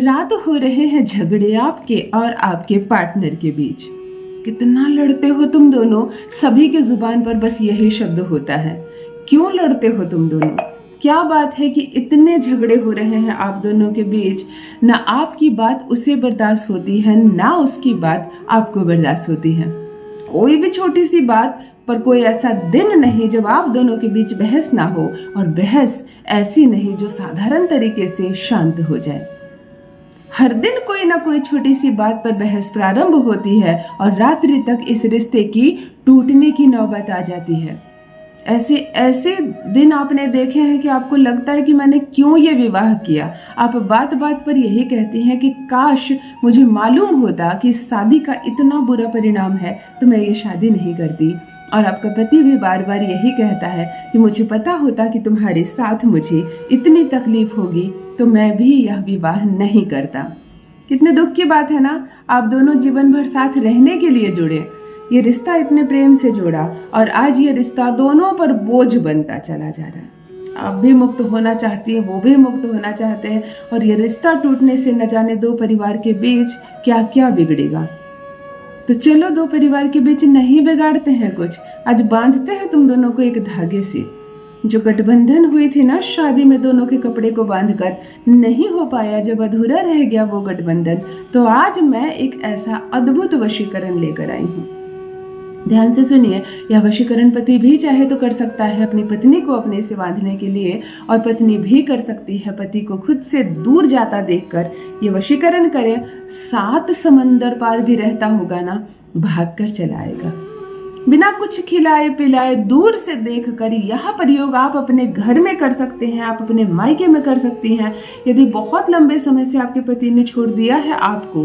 रात हो रहे हैं झगड़े आपके और आपके पार्टनर के बीच। कितना लड़ते हो तुम दोनों, सभी के जुबान पर बस यही शब्द होता है। क्यों लड़ते हो तुम दोनों? क्या बात है कि इतने झगड़े हो रहे हैं आप दोनों के बीच? ना आपकी बात उसे बर्दाश्त होती है, ना उसकी बात आपको बर्दाश्त होती है। कोई भी छोटी सी बात पर कोई ऐसा दिन नहीं जब आप दोनों के बीच बहस ना हो, और बहस ऐसी नहीं जो साधारण तरीके से शांत हो जाए। हर दिन कोई ना कोई छोटी सी बात पर बहस प्रारंभ होती है और रात्रि तक इस रिश्ते की टूटने की नौबत आ जाती है। ऐसे ऐसे दिन आपने देखे हैं कि आपको लगता है कि मैंने क्यों ये विवाह किया। आप बात बात पर यही कहती हैं कि काश मुझे मालूम होता कि शादी का इतना बुरा परिणाम है तो मैं ये शादी नहीं करती। और आपका पति भी बार बार यही कहता है कि मुझे पता होता कि तुम्हारे साथ मुझे इतनी तकलीफ होगी तो मैं भी यह विवाह नहीं करता। कितने दुख की बात है ना, आप दोनों जीवन भर साथ रहने के लिए जुड़े, ये रिश्ता इतने प्रेम से जोड़ा और आज ये रिश्ता दोनों पर बोझ बनता चला जा रहा है। आप भी मुक्त होना चाहती है, वो भी मुक्त होना चाहते हैं, और ये रिश्ता टूटने से न जाने दो परिवार के बीच क्या क्या बिगड़ेगा। तो चलो दो परिवार के बीच नहीं बिगाड़ते हैं कुछ, आज बांधते हैं तुम दोनों को एक धागे से। जो गठबंधन हुई थी ना शादी में दोनों के कपड़े को बांधकर, नहीं हो पाया, जब अधूरा रह गया वो गठबंधन, तो आज मैं एक ऐसा अद्भुत वशीकरण लेकर आई हूँ। ध्यान से सुनिए, यह वशीकरण पति भी चाहे तो कर सकता है अपनी पत्नी को अपने से बांधने के लिए, और पत्नी भी कर सकती है पति को खुद से दूर जाता देखकर ये वशीकरण करें। 7 समंदर पार भी रहता होगा ना, भागकर चला आएगा। बिना कुछ खिलाए पिलाए दूर से देखकर यह प्रयोग आप अपने घर में कर सकते हैं, आप अपने मायके में कर सकती हैं। यदि बहुत लंबे समय से आपके पति ने छोड़ दिया है आपको,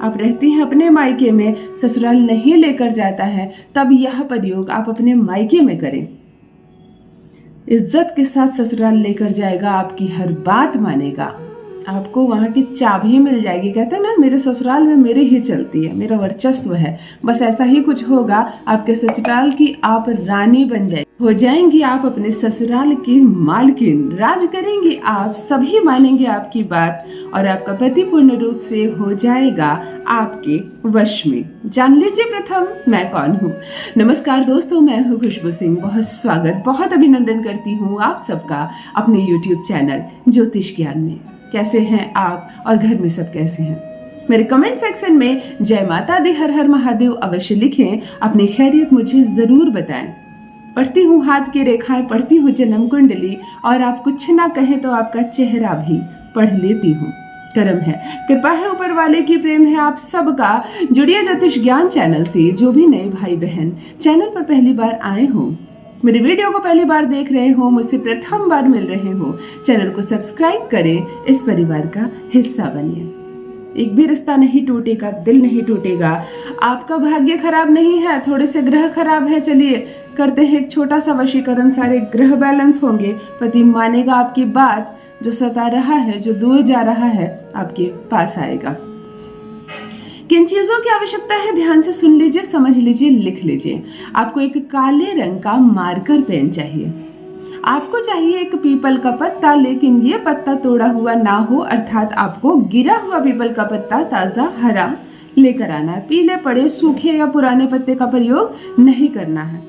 आप रहती हैं अपने मायके में, ससुराल नहीं लेकर जाता है, तब यह प्रयोग आप अपने मायके में करें। इज्जत के साथ ससुराल लेकर जाएगा, आपकी हर बात मानेगा, आपको वहां की चाबी मिल जाएगी। कहते हैं ना, मेरे ससुराल में मेरे ही चलती है, मेरा वर्चस्व है। बस ऐसा ही कुछ होगा, आपके ससुराल की आप रानी बन जाएगी, हो जाएंगी आप अपने ससुराल की मालकिन, राज करेंगी आप, सभी मानेंगे आपकी बात, और आपका पति पूर्ण रूप से हो जाएगा आपके वश में। जान लीजिए प्रथम मैं कौन हूँ। नमस्कार दोस्तों, मैं हूँ खुशबू सिंह। बहुत स्वागत, बहुत अभिनंदन करती हूँ आप सबका अपने YouTube चैनल ज्योतिष ज्ञान में। कैसे हैं आप और घर में सब कैसे हैं? मेरे कमेंट सेक्शन में जय माता दी, हर हर महादेव अवश्य लिखें, अपनी खैरियत मुझे जरूर बताएं। पढ़ती हूँ हाथ की रेखाएं, पढ़ती हूँ जन्म कुंडली, और आप कुछ ना कहें तो आपका चेहरा भी पढ़ लेती हूँ। करम है, कृपा है ऊपर वाले की, प्रेम है आप सबका। जुड़िए ज्योतिष ज्ञान चैनल से। जो भी नए भाई बहन चैनल पर पहली बार आए हो, मेरे वीडियो को पहली बार देख रहे हो, मुझसे प्रथम बार मिल रहे हो, चैनल को सब्सक्राइब करें, इस परिवार का हिस्सा बनिए। एक भी रिश्ता नहीं टूटेगा, दिल नहीं टूटेगा। आपका भाग्य खराब नहीं है, थोड़े से ग्रह खराब है, चलिए करते हैं एक छोटा सा वशीकरण, सारे ग्रह बैलेंस होंगे, पति मानेगा आपकी बात, जो सता रहा है, जो दूर जा रहा है, आपके पास आएगा। किन चीजों की आवश्यकता है ध्यान से सुन लीजिए, समझ लीजिए, लिख लीजिए। आपको एक काले रंग का मार्कर पेन चाहिए। आपको चाहिए एक पीपल का पत्ता, लेकिन ये पत्ता तोड़ा हुआ ना हो, अर्थात आपको गिरा हुआ पीपल का पत्ता ताजा हरा लेकर आना है। पीले पड़े सूखे या पुराने पत्ते का प्रयोग नहीं करना है।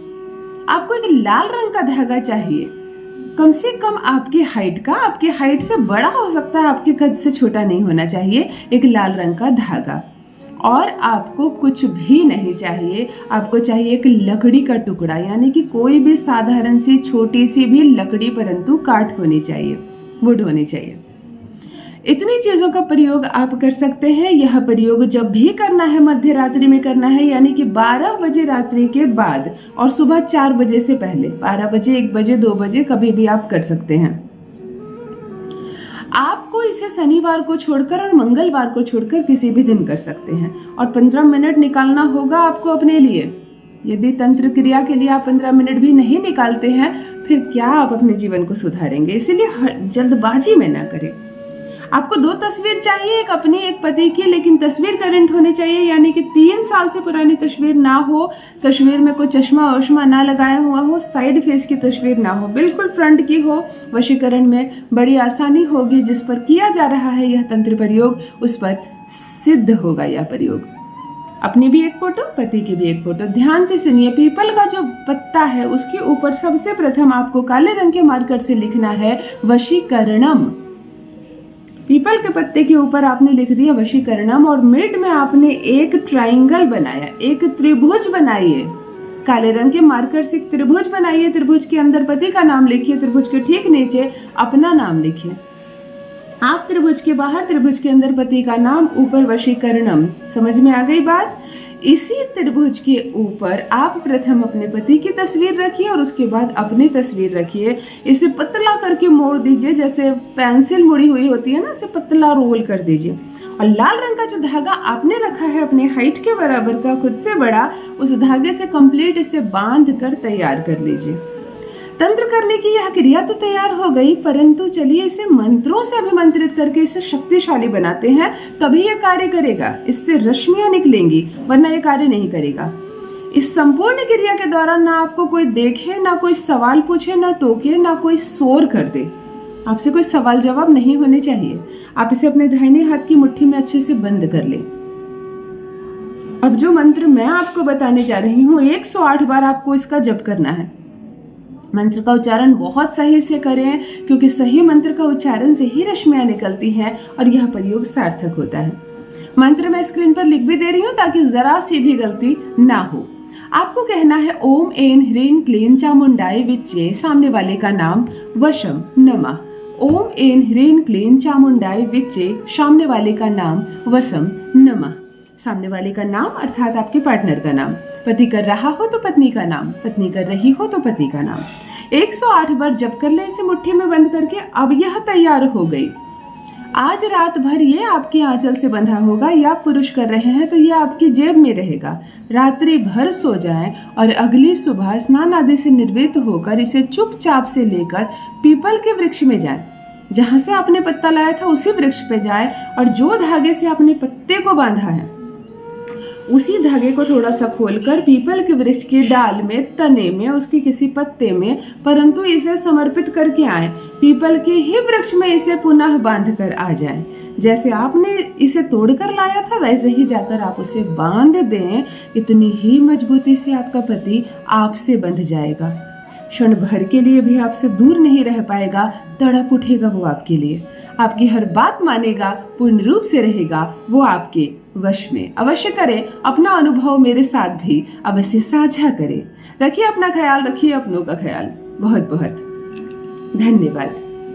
आपको एक लाल रंग का धागा चाहिए, कम से कम आपकी हाइट का, आपकी हाइट से बड़ा हो सकता है, आपके कद से छोटा नहीं होना चाहिए। एक लाल रंग का धागा, और आपको कुछ भी नहीं चाहिए। आपको चाहिए एक लकड़ी का टुकड़ा, यानी कि कोई भी साधारण सी छोटी सी भी लकड़ी, परंतु काठ होनी चाहिए, वुड होनी चाहिए। इतनी चीजों का प्रयोग आप कर सकते हैं। यह प्रयोग जब भी करना है मध्य रात्रि में करना है, यानी कि 12 बजे रात्रि के बाद और सुबह 4 बजे से पहले। 12 बजे, 1 बजे, 2 बजे, कभी भी आप कर सकते हैं। आपको इसे शनिवार को छोड़कर और मंगलवार को छोड़कर किसी भी दिन कर सकते हैं, और 15 मिनट निकालना होगा आपको अपने लिए। यदि तंत्र क्रिया के लिए आप 15 मिनट भी नहीं निकालते हैं, फिर क्या आप अपने जीवन को सुधारेंगे? इसीलिए जल्दबाजी में ना करें। आपको 2 तस्वीर चाहिए, एक अपनी एक पति की, लेकिन तस्वीर करंट होनी चाहिए, यानी कि 3 साल से पुरानी तस्वीर ना हो, तस्वीर में कोई चश्मा वश्मा ना लगाया हुआ हो, साइड फेस की तस्वीर ना हो, बिल्कुल फ्रंट की हो। वशीकरण में बड़ी आसानी होगी। जिस पर किया जा रहा है यह तंत्र प्रयोग, उस पर सिद्ध होगा यह प्रयोग। अपनी भी एक फोटो, पति की भी एक फोटो। ध्यान से सुनिए, पीपल का जो पत्ता है उसके ऊपर सबसे प्रथम आपको काले रंग के मार्कर से लिखना है वशीकरणम। पीपल के पत्ते के ऊपर आपने लिख दिया वशीकरणम, और मिड में आपने एक ट्राइंगल बनाया, एक त्रिभुज बनाइए। काले रंग के मार्कर से त्रिभुज बनाइए, त्रिभुज के अंदर पति का नाम लिखिए, त्रिभुज के ठीक नीचे अपना नाम लिखिए। आप त्रिभुज के बाहर, त्रिभुज के अंदर पति का नाम, ऊपर वशीकरणम। समझ में आ गई बात? इसी त्रिभुज के ऊपर आप प्रथम अपने पति की तस्वीर रखिए और उसके बाद अपनी तस्वीर रखिए। इसे पतला करके मोड़ दीजिए, जैसे पेंसिल मुड़ी हुई होती है ना, इसे पतला रोल कर दीजिए। और लाल रंग का जो धागा आपने रखा है अपने हाइट के बराबर का, खुद से बड़ा, उस धागे से कंप्लीट इसे बांध कर तैयार कर लीजिए। तंत्र करने की यह क्रिया तो तैयार हो गई, परंतु चलिए इसे मंत्रों से अभिमंत्रित करके इसे शक्तिशाली बनाते हैं, तभी यह कार्य करेगा। इससे रश्मियां निकलेंगी, वरना यह कार्य नहीं करेगा। इस संपूर्ण क्रिया के दौरान ना आपको कोई देखे, ना कोई सवाल पूछे, ना टोके, ना कोई शोर कर दे। आपसे कोई सवाल जवाब नहीं होने चाहिए। आप इसे अपने दाहिने हाथ की मुट्ठी में अच्छे से बंद कर लें। अब जो मंत्र मैं आपको बताने जा रही हूँ, 108 बार आपको इसका जप करना है। मंत्र का उच्चारण बहुत सही से करें, क्योंकि सही मंत्र का उच्चारण से ही रश्मियां निकलती हैं और यह प्रयोग सार्थक होता है। मंत्र मैं स्क्रीन पर लिख भी दे रही हूँ ताकि जरा सी भी गलती ना हो। आपको कहना है ओम ऐं ह्रीं क्लीं चामुंडाय विच्चे, सामने वाले का नाम वशम नमः। ओम ऐं ह्रीं क्लीं चामुंडाय विच्चे, सामने वाले का नाम वसम नमः। सामने वाले का नाम अर्थात आपके पार्टनर का नाम। पति कर रहा हो तो पत्नी का नाम, पत्नी कर रही हो तो पति का नाम। 108 बार जप कर ले इसे मुट्ठी में बंद करके। अब यह तैयार हो गई। आज रात भर ये आपके आंचल से बंधा होगा, या पुरुष कर रहे हैं तो ये आपकी जेब में रहेगा। रात्रि भर सो जाएं और अगली सुबह स्नान आदि से निर्वृत्त होकर इसे चुपचाप से लेकर पीपल के वृक्ष में जाएं। जहां से आपने पत्ता लाया था उसी वृक्ष पे जाएं और जो धागे से आपने पत्ते को बांधा है उसी धागे को थोड़ा सा खोलकर पीपल के वृक्ष की डाल में, तने में, उसके किसी पत्ते में, परंतु इसे समर्पित करके आए। पीपल के ही वृक्ष में इसे पुनः बांध कर आ जाएं। जैसे आपने इसे तोड़कर लाया था वैसे ही जाकर आप उसे बांध दें। इतनी ही मजबूती से आपका पति आपसे बंध जाएगा। क्षण भर के लिए भी आपसे दूर नहीं रह पाएगा, तड़प उठेगा वो आपके लिए, आपकी हर बात मानेगा, पूर्ण रूप से रहेगा वो आपके वश में। अवश्य करें, अपना अनुभव मेरे साथ भी अवश्य साझा करें। रखिए अपना ख्याल, रखिए अपनों का ख्याल। बहुत बहुत धन्यवाद।